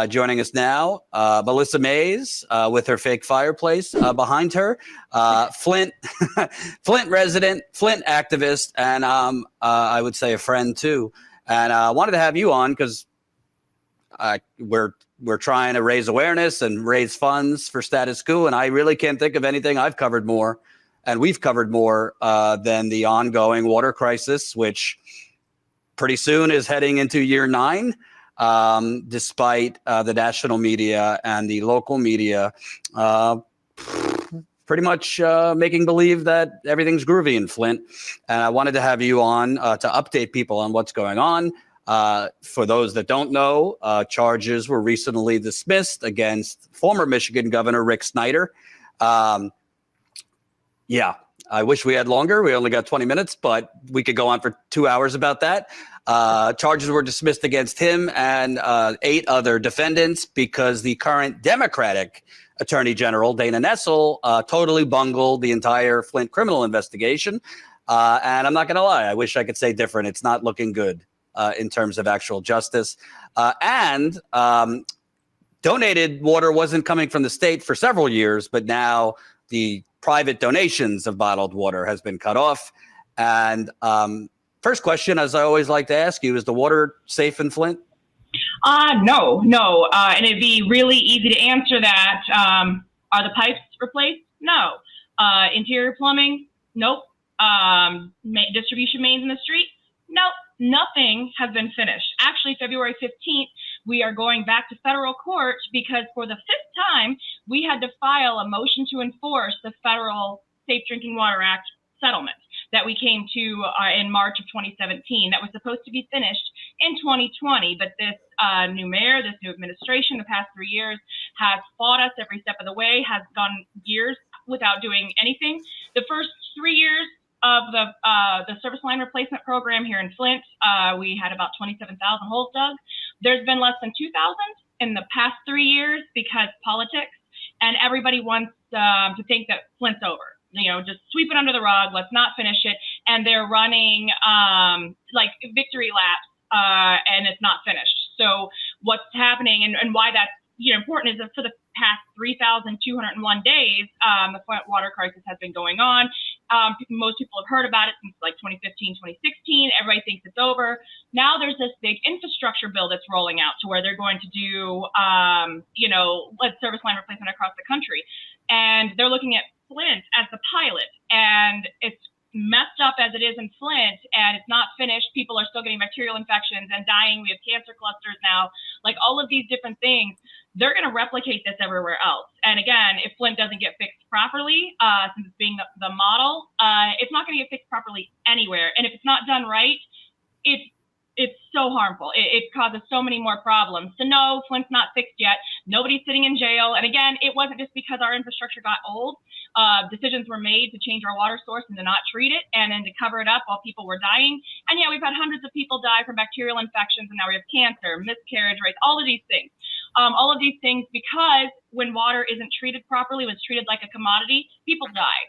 Joining us now, Melissa Mays with her fake fireplace behind her. Flint, Flint resident, Flint activist, and I would say a friend too. And I wanted to have you on because we're trying to raise awareness and raise funds for Status Coup, and I really can't think of anything I've covered more, and we've covered more than the ongoing water crisis, which pretty soon is heading into year 9. Despite the national media and the local media pretty much making believe that everything's groovy in Flint. And I wanted to have you on to update people on what's going on. For those that don't know, charges were recently dismissed against former Michigan Governor Rick Snyder. Yeah, I wish we had longer. We only got 20 minutes, but we could go on for 2 hours about that. Charges were dismissed against him and 8 other defendants because the current Democratic Attorney General, Dana Nessel, totally bungled the entire Flint criminal investigation. And I'm not going to lie, I wish I could say different. It's not looking good in terms of actual justice. And donated water wasn't coming from the state for several years, but now the private donations of bottled water has been cut off. And first question, as I always like to ask you, is the water safe in Flint? No. And it'd be really easy to answer that. Are the pipes replaced? No. Interior plumbing? Nope. Distribution mains in the street? Nope. Nothing has been finished. Actually, February 15th, we are going back to federal court because for the 5th time, we had to file a motion to enforce the federal Safe Drinking Water Act settlement that we came to in March of 2017 that was supposed to be finished in 2020. But this new mayor, this new administration, the past 3 years has fought us every step of the way, has gone years without doing anything. The first 3 years of the service line replacement program here in Flint, we had about 27,000 holes dug. There's been less than 2,000 in the past 3 years because politics, and everybody wants to think that Flint's over. You know, just sweep it under the rug. Let's not finish it. And they're running like victory laps, and it's not finished. So what's happening and why that's important is that for the past 3,201 days, the Flint water crisis has been going on. Most people have heard about it since like 2015, 2016. Everybody thinks it's over. Now there's this big infrastructure bill that's rolling out to where they're going to do, lead service line replacement across the country. And they're looking at Flint as the pilot, and it's messed up as it is in Flint, and it's not finished. People are still getting bacterial infections and dying. We have cancer clusters now, like all of these different things. They're going to replicate this everywhere else. And again, if Flint doesn't get fixed properly, since it's being the model, it's not going to get fixed properly anywhere. And if it's not done right, it's so harmful. It causes so many more problems. So no, Flint's not fixed yet. Nobody's sitting in jail. And again, it wasn't just because our infrastructure got old. Decisions were made to change our water source and to not treat it and then to cover it up while people were dying. And yeah, we've had hundreds of people die from bacterial infections, and now we have cancer, miscarriage rates, all of these things. All of these things because when water isn't treated properly, when it's treated like a commodity, people die.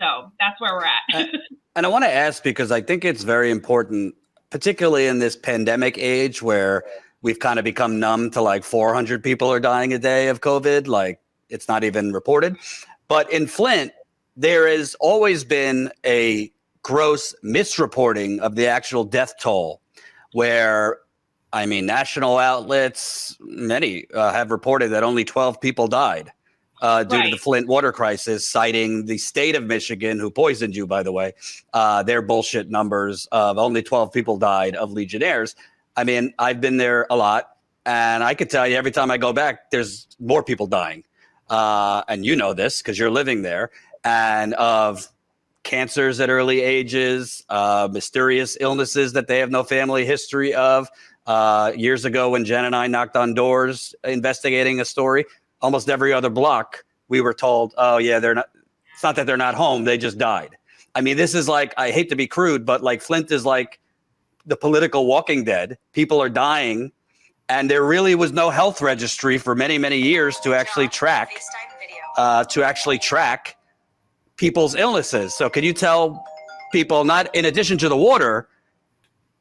So that's where we're at. And I want to ask, because I think it's very important, particularly in this pandemic age where we've kind of become numb to like 400 people are dying a day of COVID, like it's not even reported. But in Flint, there has always been a gross misreporting of the actual death toll where, I mean, national outlets, many have reported that only 12 people died due to the Flint water crisis, citing the state of Michigan, who poisoned you, by the way, their bullshit numbers of only 12 people died of Legionnaires. I mean, I've been there a lot, and I could tell you every time I go back, there's more people dying. And you know this because you're living there, and of cancers at early ages, mysterious illnesses that they have no family history of. Years ago when Jen and I knocked on doors investigating a story, almost every other block, we were told, oh yeah, it's not that they're not home, they just died. I mean, this is like, I hate to be crude, but like Flint is like the political Walking Dead. People are dying, and there really was no health registry for many, many years to actually track people's illnesses. So can you tell people, not in addition to the water,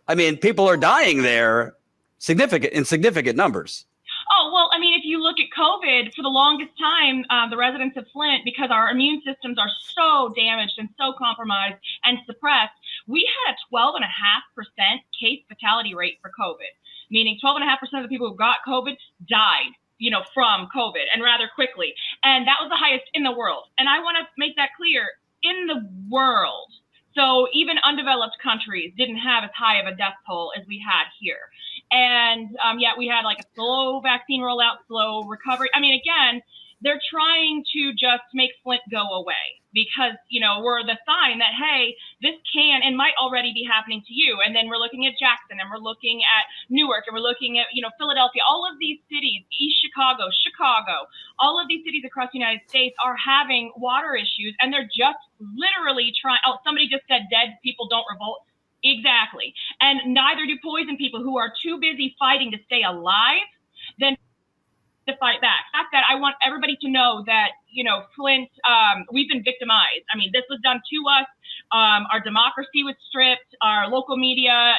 I mean, people are dying there in significant numbers. Oh, you look at COVID, for the longest time, the residents of Flint, because our immune systems are so damaged and so compromised and suppressed, we had a 12.5% case fatality rate for COVID, meaning 12.5% of the people who got COVID died, from COVID, and rather quickly. And that was the highest in the world. And I want to make that clear, in the world. So even undeveloped countries didn't have as high of a death toll as we had here. And yet we had like a slow vaccine rollout, slow recovery. I mean, again, they're trying to just make Flint go away because, we're the sign that, hey, this can and might already be happening to you. And then we're looking at Jackson, and we're looking at Newark, and we're looking at, Philadelphia. All of these cities, East Chicago, all of these cities across the United States are having water issues, and they're just literally trying. Oh, somebody just said dead people don't revolt. Exactly. And neither do poison people who are too busy fighting to stay alive than to fight back. The fact that I want everybody to know that, Flint, we've been victimized. I mean, this was done to us. Our democracy was stripped, our local media,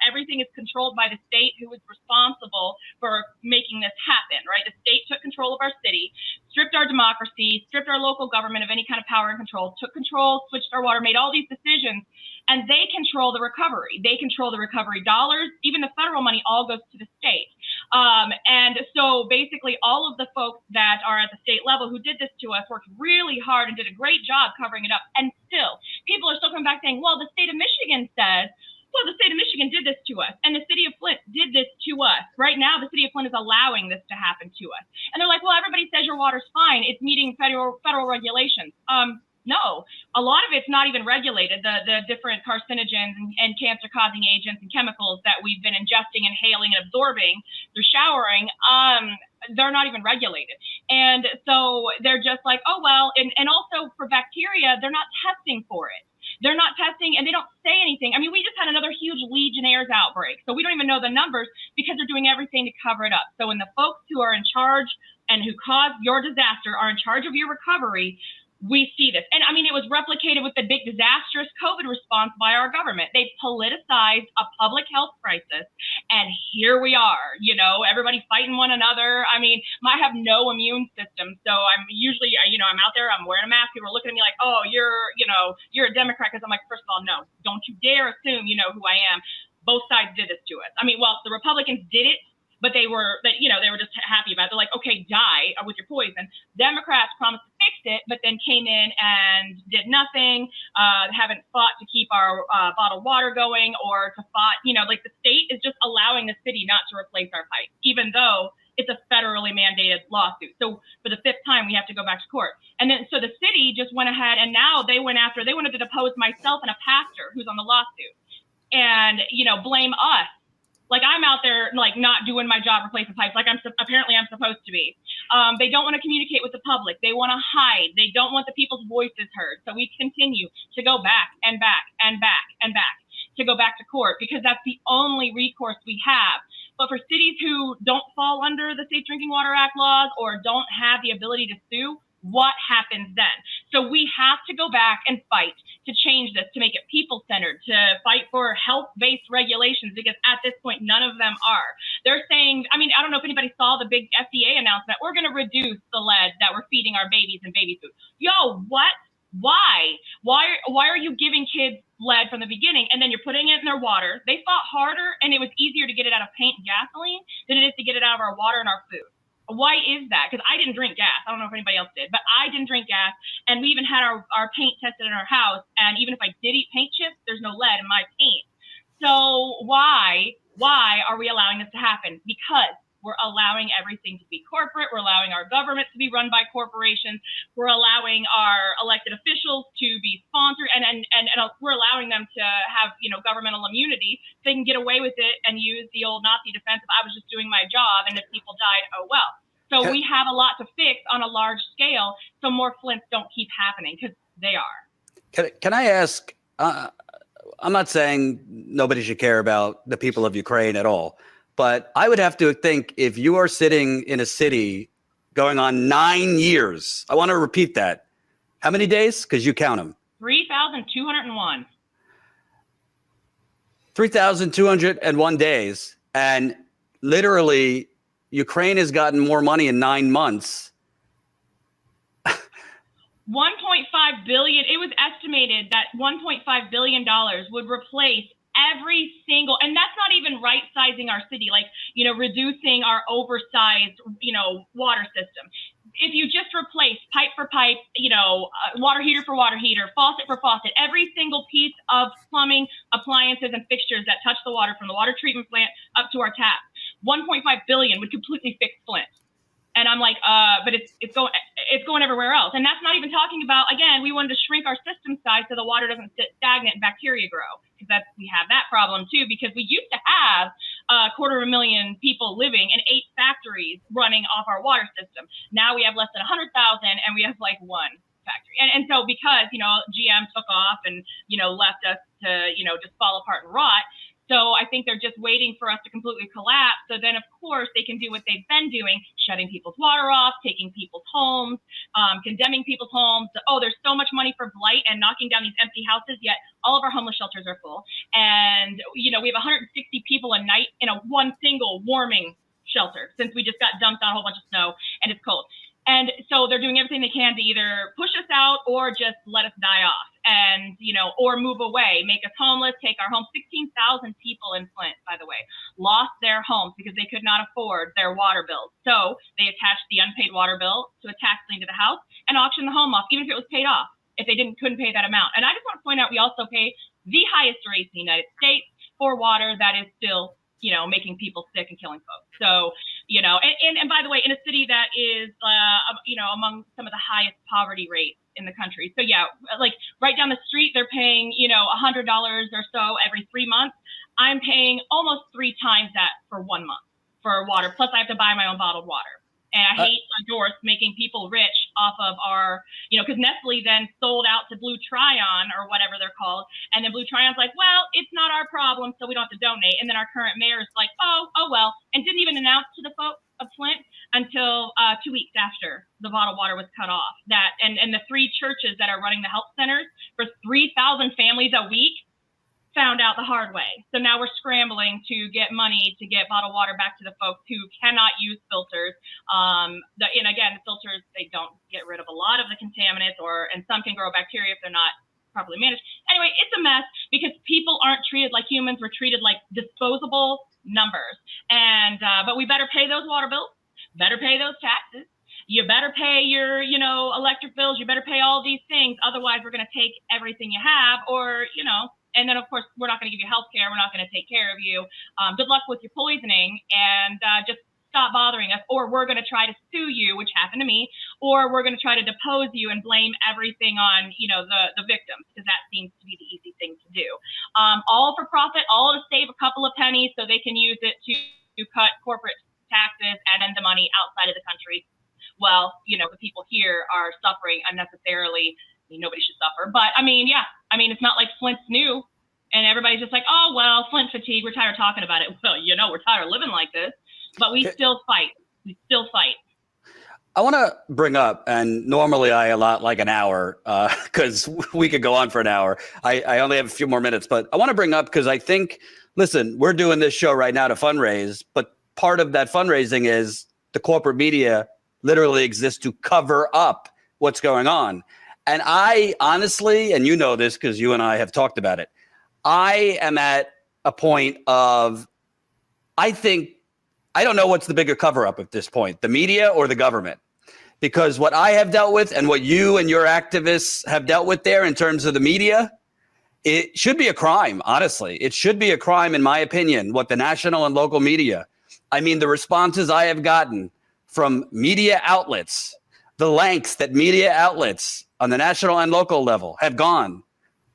everything is controlled by the state, who is responsible for making this happen, right? The state took control of our city, stripped our democracy, stripped our local government of any kind of power and control, took control, switched our water, made all these decisions, and they control the recovery. They control the recovery dollars. Even the federal money all goes to the state. And so basically all of the folks that are at the state level who did this to us worked really hard and did a great job covering it up. And still, people are still coming back saying, well, the state of Michigan says, well, the state of Michigan did this to us, and the city of Flint did this to us. Right now, the city of Flint is allowing this to happen to us. And they're like, well, everybody says your water's fine. It's meeting federal regulations. No, a lot of it's not even regulated. The different carcinogens and cancer-causing agents and chemicals that we've been ingesting, inhaling, and absorbing through showering, they're not even regulated. And so they're just like, oh, well, and also for bacteria, they're not testing for it. They're not testing, and they don't say anything. I mean, we just had another huge Legionnaires outbreak, so we don't even know the numbers because they're doing everything to cover it up. So when the folks who are in charge and who caused your disaster are in charge of your recovery, we see this. And I mean, it was replicated with the big disastrous COVID response by our government. They politicized a public health crisis. And here we are, everybody fighting one another. I mean, I have no immune system. So I'm usually, I'm out there, I'm wearing a mask. People are looking at me like, oh, you're a Democrat. Because I'm like, first of all, no, don't you dare assume you know who I am. Both sides did this to us. I mean, well, the Republicans did it, but they were just happy about it. They're like, okay, die with your poison. Democrats promised to fix it, but then came in and did nothing, haven't fought to keep our bottled water going or to fight, like the state is just allowing the city not to replace our pipes, even though it's a federally mandated lawsuit. So for the fifth time, we have to go back to court. And then, so the city just went ahead and now they wanted to depose myself and a pastor who's on the lawsuit and, blame us. Like I'm out there, like not doing my job replacing pipes, like I'm supposed to be. They don't want to communicate with the public. They want to hide. They don't want the people's voices heard. So we continue to go back and back and back and back to go back to court because that's the only recourse we have. But for cities who don't fall under the Safe Drinking Water Act laws or don't have the ability to sue, what happens then? So we have to go back and fight to change this, to make it people-centered, to fight for health-based regulations, because at this point, none of them are. They're saying, I mean, I don't know if anybody saw the big FDA announcement, we're going to reduce the lead that we're feeding our babies in baby food. Yo, what? Why? Why are you giving kids lead from the beginning and then you're putting it in their water? They fought harder and it was easier to get it out of paint and gasoline than it is to get it out of our water and our food. Why is that? Because I didn't drink gas. I don't know if anybody else did, but I didn't drink gas. And we even had our paint tested in our house. And even if I did eat paint chips, there's no lead in my paint. So why are we allowing this to happen? Because we're allowing everything to be corporate. We're allowing our government to be run by corporations. We're allowing our elected officials to be sponsored, and we're allowing them to have, governmental immunity. So they can get away with it and use the old Nazi defense of I was just doing my job, and if people died, oh well. So we have a lot to fix on a large scale, so more Flints don't keep happening, because they are. Can I ask? I'm not saying nobody should care about the people of Ukraine at all. But I would have to think if you are sitting in a city going on 9 years, I want to repeat that. How many days? Because you count them. 3,201. 3,201 days. And literally Ukraine has gotten more money in 9 months. 1.5 billion. It was estimated that $1.5 billion would replace every single, and that's not even right sizing our city, like, reducing our oversized, water system. If you just replace pipe for pipe, water heater for water heater, faucet for faucet, every single piece of plumbing, appliances, and fixtures that touch the water from the water treatment plant up to our tap, 1.5 billion would completely fix Flint. And I'm like, but it's going everywhere else. And that's not even talking about, again, we wanted to shrink our system size so the water doesn't sit stagnant and bacteria grow. Because we have that problem too, because we used to have 250,000 people living in 8 factories running off our water system. Now we have less than 100,000 and we have like 1 factory. And so because, GM took off and, left us to, just fall apart and rot. So I think they're just waiting for us to completely collapse. So then, of course, they can do what they've been doing, shutting people's water off, taking people's homes, condemning people's homes. Oh, there's so much money for blight and knocking down these empty houses, yet all of our homeless shelters are full. And, we have 160 people a night in one single warming shelter since we just got dumped on a whole bunch of snow and it's cold. And so they're doing everything they can to either push us out or just let us die off and, or move away, make us homeless, take our home. 16,000 people in Flint, by the way, lost their homes because they could not afford their water bills. So they attached the unpaid water bill to a tax lien to the house and auctioned the home off, even if it was paid off, if they couldn't pay that amount. And I just want to point out, we also pay the highest rates in the United States for water that is still, making people sick and killing folks. So, and by the way, in a city that is, among some of the highest poverty rates in the country. So yeah, like right down the street, they're paying, $100 or so every 3 months. I'm paying almost 3 times that for 1 month for water. Plus I have to buy my own bottled water. And I hate endorse making people rich off of our, because Nestle then sold out to Blue Tryon or whatever they're called. And then Blue Tryon's like, well, it's not our problem, so we don't have to donate. And then our current mayor is like, oh, well, and didn't even announce to the folks of Flint until 2 weeks after the bottled water was cut off. That and the 3 churches that are running the health centers for 3,000 families a week found out the hard way. So now we're scrambling to get money to get bottled water back to the folks who cannot use filters. And again, the filters, they don't get rid of a lot of the contaminants, and some can grow bacteria if they're not properly managed. Anyway, it's a mess because people aren't treated like humans. We're treated like disposable numbers. And but we better pay those water bills, better pay those taxes. You better pay your, electric bills. You better pay all these things. Otherwise, we're going to take everything you have, or, and then, of course, we're not going to give you health care. We're not going to take care of you. Good luck with your poisoning, and just stop bothering us, or we're going to try to sue you, which happened to me, or we're going to try to depose you and blame everything on, the victims, because that seems to be the easy thing to do. All for profit, all to save a couple of pennies so they can use it to cut corporate taxes and then the money outside of the country. Well, the people here are suffering unnecessarily. Nobody should suffer. But it's not like Flint's new and everybody's just like, oh, well, Flint fatigue. We're tired of talking about it. Well, we're tired of living like this, but we still fight. We still fight. I want to bring up, and normally I allot like an hour because we could go on for an hour. I only have a few more minutes, but I want to bring up because I think, listen, we're doing this show right now to fundraise, but part of that fundraising is the corporate media literally exists to cover up what's going on. And I honestly, and you know this because you and I have talked about it, I am at a point of, I don't know what's the bigger cover up at this point, the media or the government. Because what I have dealt with and what you and your activists have dealt with there in terms of the media, it should be a crime, honestly. It should be a crime, in my opinion, what the national and local media, the responses I have gotten from media outlets, the lengths that media outlets on the national and local level have gone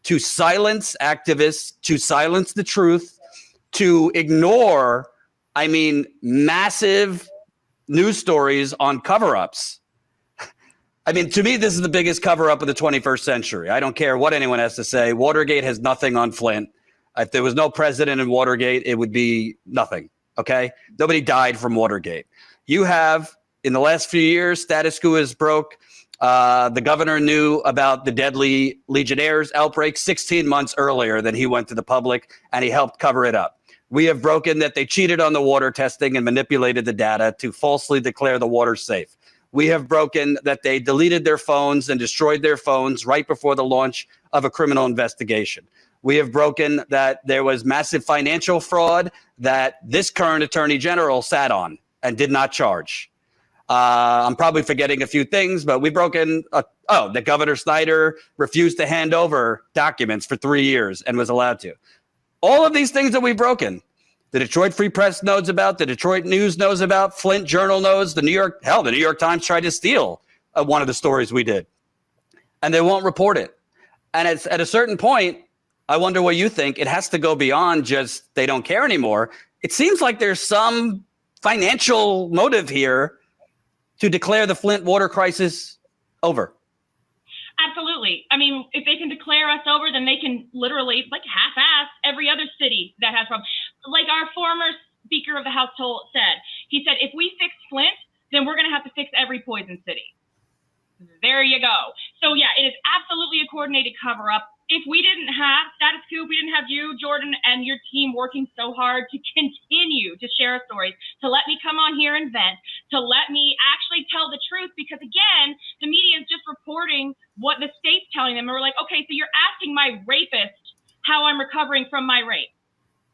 to silence activists, to silence the truth, to ignore, massive news stories on cover-ups. To me, this is the biggest cover-up of the 21st century. I don't care what anyone has to say. Watergate has nothing on Flint. If there was no president in Watergate, it would be nothing, okay? Nobody died from Watergate. You have, in the last few years, Status Coup is broke. The governor knew about the deadly Legionnaires outbreak 16 months earlier than he went to the public, and he helped cover it up. We have broken that they cheated on the water testing and manipulated the data to falsely declare the water safe. We have broken that they deleted their phones and destroyed their phones right before the launch of a criminal investigation. We have broken that there was massive financial fraud that this current attorney general sat on and did not charge. I'm probably forgetting a few things, but we've broken, that Governor Snyder refused to hand over documents for 3 years and was allowed to. All of these things that we've broken, the Detroit Free Press knows about, the Detroit News knows about, Flint Journal knows, the New York Times tried to steal one of the stories we did, and they won't report it. And it's at a certain point, I wonder what you think. It has to go beyond just they don't care anymore. It seems like there's some financial motive here to declare the Flint water crisis over. Absolutely. I mean, if they can declare us over, then they can literally like half-ass every other city that has problems. Like our former Speaker of the House said, he said, if we fix Flint, then we're going to have to fix every poison city. There you go. So yeah, it is absolutely a coordinated cover-up. If we didn't have Status Coup, we didn't have you, Jordan, and your team working so hard to continue to share stories, to let me come on here and vent, to let me actually tell the truth, because again, the media is just reporting what the state's telling them. And we're like, okay, so you're asking my rapist how I'm recovering from my rape.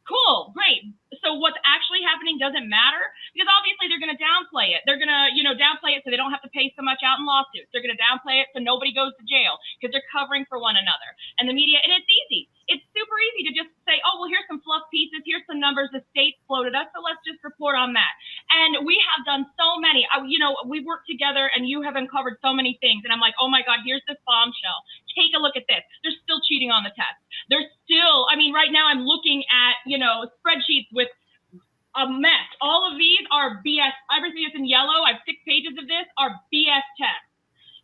Cool, great. So what's actually happening doesn't matter, because obviously they're going to downplay it. They're going to, downplay it so they don't have to pay so much out in lawsuits. They're going to downplay it so nobody goes to jail, because they're covering for one another. And the media, and it's easy. It's super easy to just say, oh, well, here's some fluff pieces. Here's some numbers the state floated us, so let's just report on that. And we have done so many. We worked together, and you have uncovered so many things. And I'm like, oh my God, here's this bombshell. Take a look at this. They're still cheating on the test. They're still, right now I'm looking at, spreadsheets with a mess. All of these are BS. Everything that's in yellow, I have 6 pages of this, are BS tests.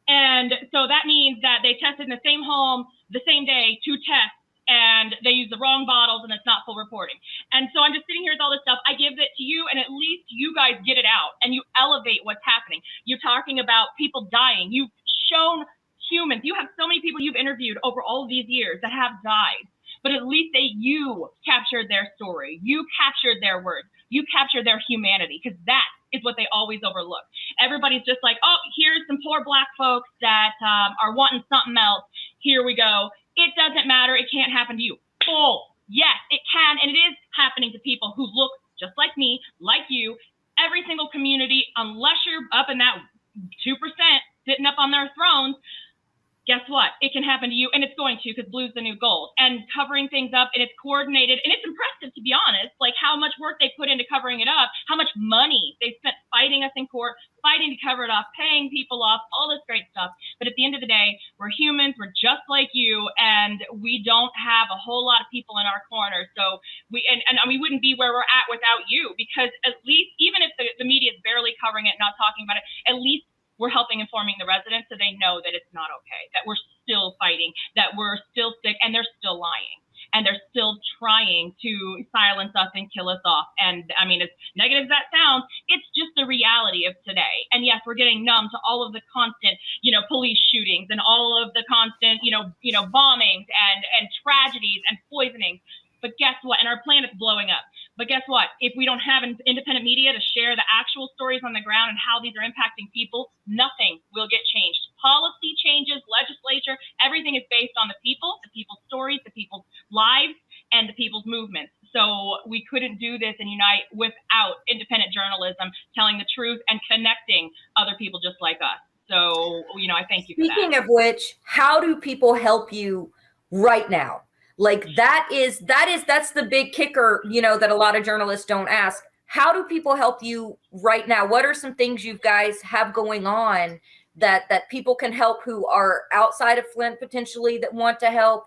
And so that means that they tested in the same home, the same day, 2 tests, and they use the wrong bottles, and it's not full reporting. And so I'm just sitting here with all this stuff. I give it to you, and at least you guys get it out, and you elevate what's happening. You're talking about people dying. You've shown humans. You have so many people you've interviewed over all of these years that have died. But at least you captured their story. You captured their words. You captured their humanity, because that is what they always overlook. Everybody's just like, oh, here's some poor Black folks that are wanting something else. Here we go. It doesn't matter. It can't happen to you. Oh, yes, it can. And it is happening to people who look just like me, like you, every single community, unless you're up in that 2% sitting up on their thrones. Guess what? It can happen to you, and it's going to, because blue's the new gold. And covering things up, and it's coordinated, and it's impressive, to be honest, like how much work they put into covering it up, how much money they spent fighting us in court, fighting to cover it up, paying people off, all this great stuff. But at the end of the day, we're humans, we're just like you, and we don't have a whole lot of people in our corner. So we wouldn't be where we're at without you, because at least, even if the media is barely covering it, not talking about it, at least we're helping informing the residents so they know that it's not okay, that we're still fighting, that we're still sick, and they're still lying. And they're still trying to silence us and kill us off. And as negative as that sounds, it's just the reality of today. And yes, we're getting numb to all of the constant, police shootings and all of the constant, bombings and tragedies and poisonings. But guess what? And our planet's blowing up. But guess what? If we don't have an independent media to share the actual stories on the ground and how these are impacting people, nothing will get changed. Policy changes, legislature, everything is based on the people's stories, the people's lives, and the people's movements. So we couldn't do this and unite without independent journalism, telling the truth and connecting other people just like us. So, I thank you for that. Speaking of which, how do people help you right now? Like that's the big kicker, that a lot of journalists don't ask. How do people help you right now? What are some things you guys have going on that people can help who are outside of Flint potentially that want to help,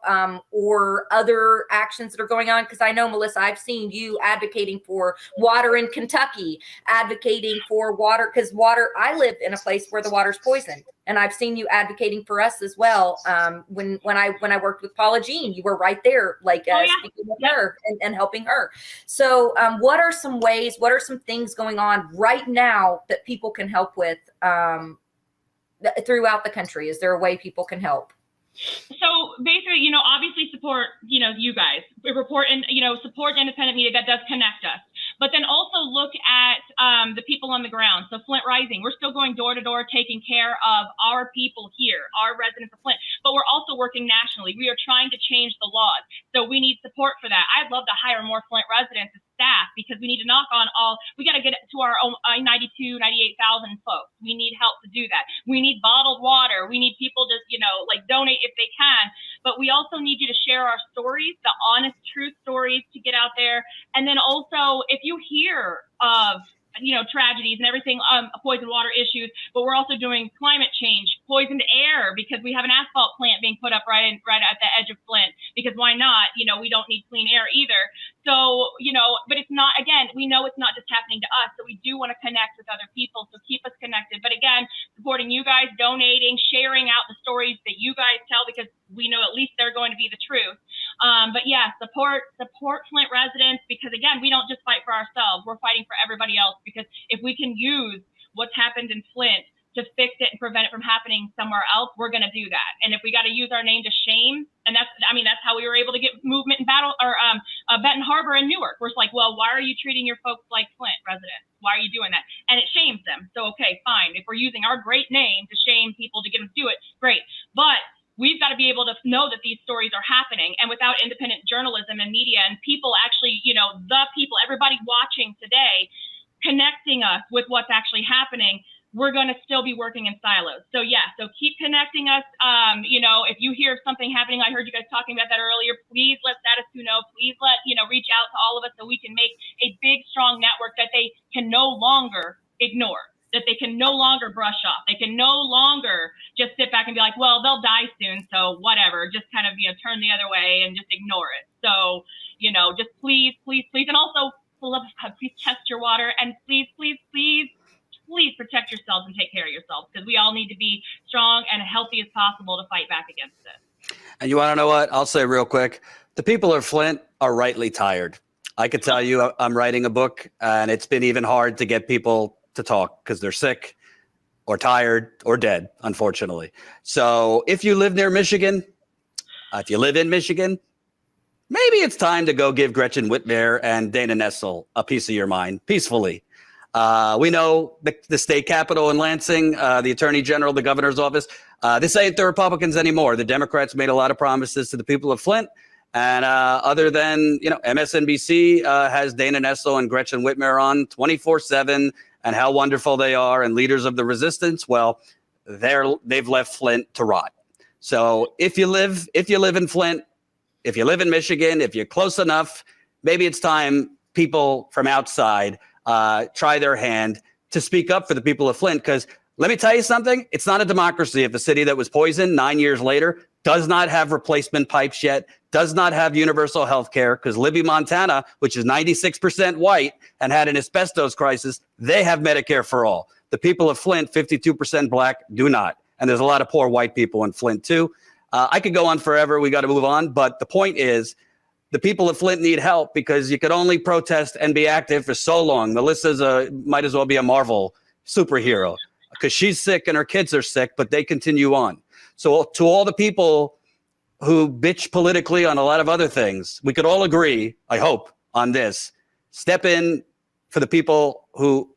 or other actions that are going on? Because I know, Melissa, I've seen you advocating for water in Kentucky, advocating for water, because I live in a place where the water's poisoned. And I've seen you advocating for us as well. When I worked with Paula Jean, you were right there, speaking with her and helping her. So what are some ways, what are some things going on right now that people can help with throughout the country? Is there a way people can help? So basically, obviously support, you guys. Report and, support independent media that does connect us. But then also look at the people on the ground. So Flint Rising, we're still going door to door, taking care of our people here, our residents of Flint. But we're also working nationally. We are trying to change the laws. So we need support for that. I'd love to hire more Flint residents as staff because we need to knock on we got to get to our own 98,000 folks. We need help to do that. We need bottled water. We need people to, donate if they can. But we also need you to share our stories, the honest, true stories to get out there. And then also, if you hear of tragedies and everything, poisoned water issues, but we're also doing climate change, poisoned air, because we have an asphalt plant being put up right at the edge of Flint, because why not? We don't need clean air either. So, but it's not, again, we know it's not just happening to us, so we do want to connect with other people, so keep us connected. But again, supporting you guys, donating, sharing out the stories that you guys tell, because we know at least they're going to be the truth. But yeah, support Flint residents, because again, we don't just fight for ourselves, we're fighting for everybody else, because if we can use what's happened in Flint to fix it and prevent it from happening somewhere else, we're going to do that. And if we got to use our name to shame, and that's how we were able to get movement in Benton Harbor and Newark. We're like, well, why are you treating your folks like Flint residents? Why are you doing that? And it shames them. So, okay, fine. If we're using our great name to shame people to get them to do it, great. But we've got to be able to know that these stories are happening. And without independent journalism and media and people actually, the people, everybody watching today, connecting us with what's actually happening, we're going to still be working in silos. So yeah, so keep connecting us. If you hear something happening, I heard you guys talking about that earlier, please let Status Coup know. Please let, reach out to all of us so we can make a big, strong network that they can no longer ignore, that they can no longer brush off. They can no longer just sit back and be like, well, they'll die soon, so whatever, just kind of, turn the other way and just ignore it. So, just please, please, please, and also, please test your water, and please, please, please, please protect yourselves and take care of yourselves, because we all need to be strong and healthy as possible to fight back against this. And you want to know what? I'll say real quick. The people of Flint are rightly tired. I could tell you I'm writing a book, and it's been even hard to get people to talk because they're sick or tired or dead, unfortunately. So if you live near Michigan, if you live in Michigan, maybe it's time to go give Gretchen Whitmer and Dana Nessel a piece of your mind peacefully. We know the state capitol in Lansing, the attorney general, the governor's office, this ain't the Republicans anymore. The Democrats made a lot of promises to the people of Flint. And other than, MSNBC has Dana Nessel and Gretchen Whitmer on 24/7 and how wonderful they are and leaders of the resistance. Well, they've left Flint to rot. So if you live in Flint, if you live in Michigan, if you're close enough, maybe it's time people from outside try their hand to speak up for the people of Flint. Because let me tell you something, it's not a democracy if a city that was poisoned 9 years later does not have replacement pipes yet, does not have universal health care, because Libby, Montana, which is 96% white and had an asbestos crisis, they have Medicare for all. The people of Flint, 52% black, do not. And there's a lot of poor white people in Flint too. I could go on forever. We got to move on. But the point is, the people of Flint need help, because you could only protest and be active for so long. Melissa's might as well be a Marvel superhero, because she's sick and her kids are sick, but they continue on. So to all the people who bitch politically on a lot of other things, we could all agree, I hope, on this. Step in for the people who,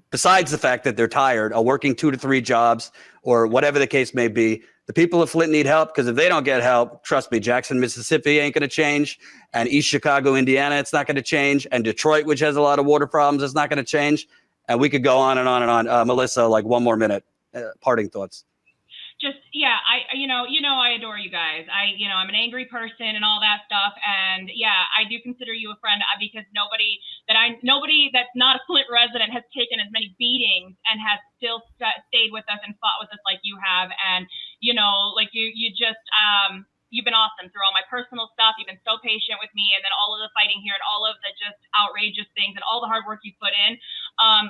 besides the fact that they're tired, are working 2 to 3 jobs or whatever the case may be. The people of Flint need help, because if they don't get help, trust me, Jackson, Mississippi ain't going to change. And East Chicago, Indiana, it's not going to change. And Detroit, which has a lot of water problems, it's not going to change. And we could go on and on and on. Melissa, like 1 more minute, parting thoughts. Just, yeah, I adore you guys. I'm an angry person and all that stuff. And yeah, I do consider you a friend, because nobody that's not a Flint resident has taken as many beatings and has still stayed with us and fought with us like you have. And, you've been awesome through all my personal stuff. You've been so patient with me, and then all of the fighting here and all of the just outrageous things and all the hard work you put in.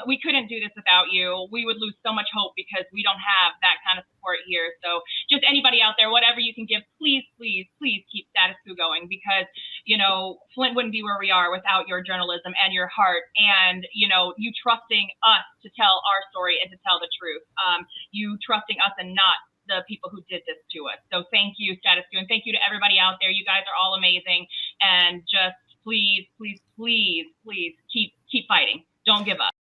We couldn't do this without you. We would lose so much hope, because we don't have that kind of support here. So just anybody out there, whatever you can give, please, please, please keep Status Coup going, because, Flint wouldn't be where we are without your journalism and your heart and, you trusting us to tell our story and to tell the truth. You trusting us and not the people who did this to us. So thank you, Status Coup, and thank you to everybody out there. You guys are all amazing, and just please, please, please, please keep fighting. Don't give up.